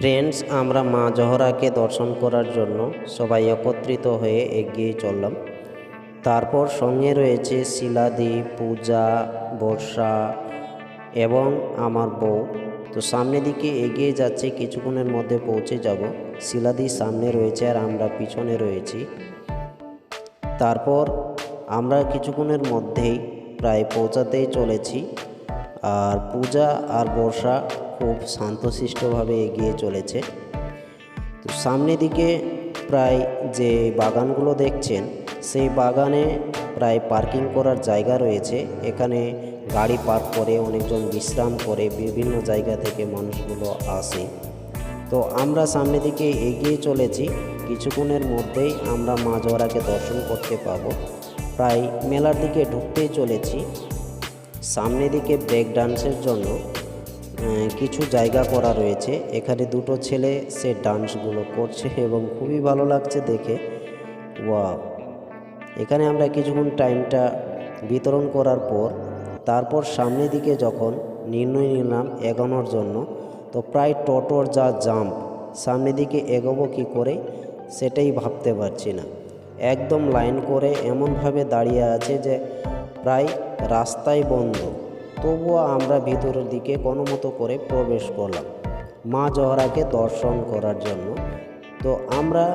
Friends, আমরা মা জহরাকে দর্শন করার জন্য সবাই একত্রিত হয়ে এগিয়ে চললাম। তারপর সঙ্গে রয়েছে শিলাদি, পূজা, বর্ষা এবং আমার বউ। তো সামনের দিকে এগিয়ে যাচ্ছে, কিছুক্ষণের মধ্যে পৌঁছে যাব। শিলাদি সামনে রয়েছে আর আমরা পিছনে রয়েছি। তারপর আমরা কিছুক্ষণের মধ্যেই প্রায় পৌঁছাতেই চলেছি। আর পূজা আর বর্ষা খুব শান্তশিষ্টভাবে এগিয়ে চলেছে। তো সামনের দিকে প্রায় যে বাগানগুলো দেখছেন, সেই বাগানে প্রায় পার্কিং করার জায়গা রয়েছে। এখানে গাড়ি পার্ক করে অনেকজন বিশ্রাম করে, বিভিন্ন জায়গা থেকে মানুষগুলো আসে। তো আমরা সামনের দিকে এগিয়ে চলেছি, কিছুক্ষণের মধ্যেই আমরা মা জহরাকে দর্শন করতে পাবো। প্রায় মেলার দিকে ঢুকতেই চলেছি। সামনের দিকে ব্রেক ডান্সের জন্য কিছু জায়গা করা রয়েছে। এখানে দুটো ছেলে সে ডান্সগুলো করছে এবং খুবই ভালো লাগছে দেখে। ওয়াও! এখানে আমরা কিছুক্ষণ টাইমটা বিতরণ করার পর তারপর সামনের দিকে যখন নির্ণয় নিলাম এগোনোর জন্য, তো প্রায় টোটোর যা জাম্প, সামনের দিকে এগোবো কী করে সেটাই ভাবতে পারছি না। একদম লাইন করে এমনভাবে দাঁড়িয়ে আছে যে প্রায় রাস্তাই বন্ধ, তবুও আমরা ভিতরের দিকে কোনো মতো করে প্রবেশ করলাম মা জহরাকে দর্শন করার জন্য। তো আমরা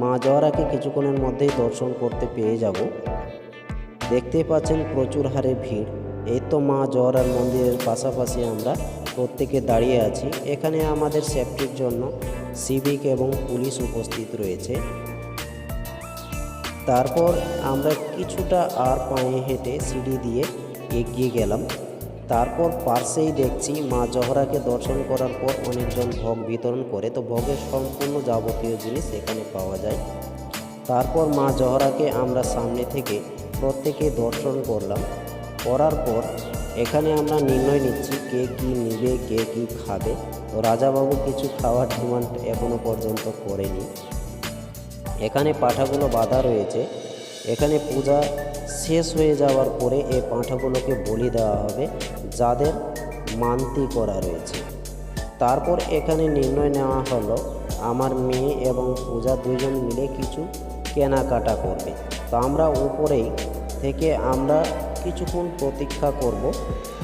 মা জহরাকে কিছুক্ষণের মধ্যেই দর্শন করতে পেয়ে যাব। দেখতেই পাচ্ছেন প্রচুর হারে ভিড়। এই তো মা জহরার মন্দিরের পাশাপাশি আমরা প্রত্যেকে দাঁড়িয়ে আছি। এখানে আমাদের সেফটির জন্য সিভিক এবং পুলিশ উপস্থিত রয়েছে। তারপর আমরা কিছুটা আর পায়ে হেঁটে সিঁড়ি দিয়ে এগিয়ে গেলাম। তারপর পাশেই দেখছি মা জহরাকে দর্শন করার পর অনেকজন ভোগ বিতরণ করে। তো ভোগের সম্পূর্ণ যাবতীয় জিনিস এখানে পাওয়া যায়। তারপর মা জহরাকে আমরা সামনে থেকে প্রত্যেকে দর্শন করলাম। করার পর এখানে আমরা নির্ণয় নিচ্ছি কে কী নেবে, কে কী খাবে। তো রাজাবাবু কিছু খাওয়ার ডিমান্ড এখনও পর্যন্ত করেনি। এখানে পাঁঠাগুলো বাঁধা রয়েছে। এখানে পূজা শেষ হয়ে যাওয়ার পরে এই পাঁঠাগুলোকে বলি দেওয়া হবে যাদের মানতি করা রয়েছে। তারপর এখানে নির্ণয় নেওয়া হলো আমার মেয়ে এবং পূজা দুজন মিলে কিছু কেনাকাটা করবে। তো আমরা উপরেই থেকে আমরা কিছুক্ষণ প্রতীক্ষা করব।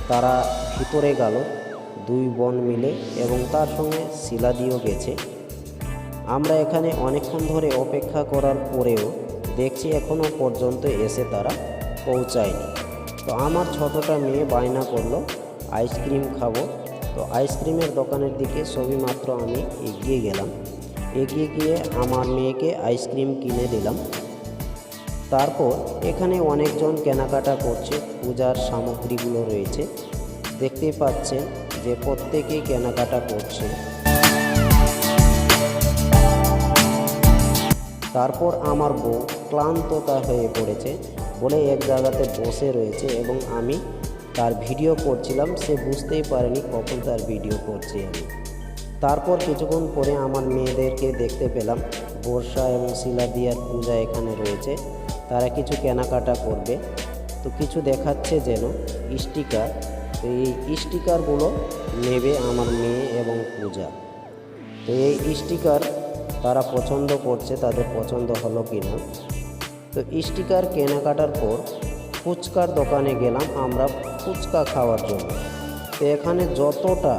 তারা ভিতরে গেল দুই বোন মিলে এবং তার সঙ্গে শিলাদিও গেছে। আমরা এখানে অনেকক্ষণ ধরে অপেক্ষা করার পরেও দেখছি এখনও পর্যন্ত এসে তারা পৌঁছায়নি। তো আমার ছোটোটা মেয়ে বায়না করলো আইসক্রিম খাবো। তো আইসক্রিমের দোকানের দিকে সবেমাত্র আমি এগিয়ে গেলাম। এগিয়ে গিয়ে আমার মেয়েকে আইসক্রিম কিনে দিলাম। তারপর এখানে অনেকজন কেনাকাটা করছে, পূজার সামগ্রীগুলো রয়েছে। দেখতেই পাচ্ছেন যে প্রত্যেকেই কেনাকাটা করছে। তারপর আমার বউ ক্লান্ততা হয়ে পড়েছে বলে এক জায়গাতে বসে রয়েছে এবং আমি তার ভিডিও করছিলাম। সে বুঝতেই পারেনি কখন তার ভিডিও করছি আমি। তারপর কিছুক্ষণ পরে আমার মেয়েদেরকে দেখতে পেলাম। বর্ষা এবং শিলাদিয়ার পূজা এখানে রয়েছে, তারা কিছু কেনাকাটা করবে। তো কিছু দেখাচ্ছে যেন স্টিকার। তো এই স্টিকারগুলো নেবে আমার মেয়ে এবং পূজা। তো এই স্টিকার তারা পছন্দ করছে, তাদের পছন্দ হলো কি না। তো স্টিকার কেনাকাটার পর ফুচকার দোকানে গেলাম আমরা ফুচকা খাওয়ার জন্য। তো এখানে যতটা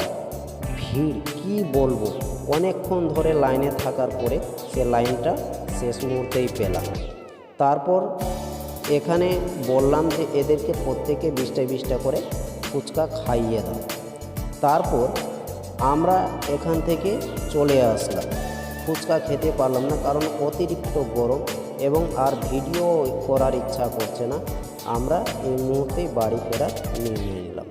ভিড় কি বলবো, অনেকক্ষণ ধরে লাইনে থাকার পরে সে লাইনটা শেষ মুহূর্তেই পেলাম। তারপর এখানে বললাম যে এদেরকে প্রত্যেকে 20টা করে ফুচকা খাইয়ে দাও। তারপর আমরা এখান থেকে চলে আসলাম। ফুচকা খেতে পারলাম না কারণ অতিরিক্ত গরম এবং আর ভিডিও করার ইচ্ছা করছে না। আমরা এই মুহূর্তেই বাড়ি ফেরার নির্ণয় নিলাম।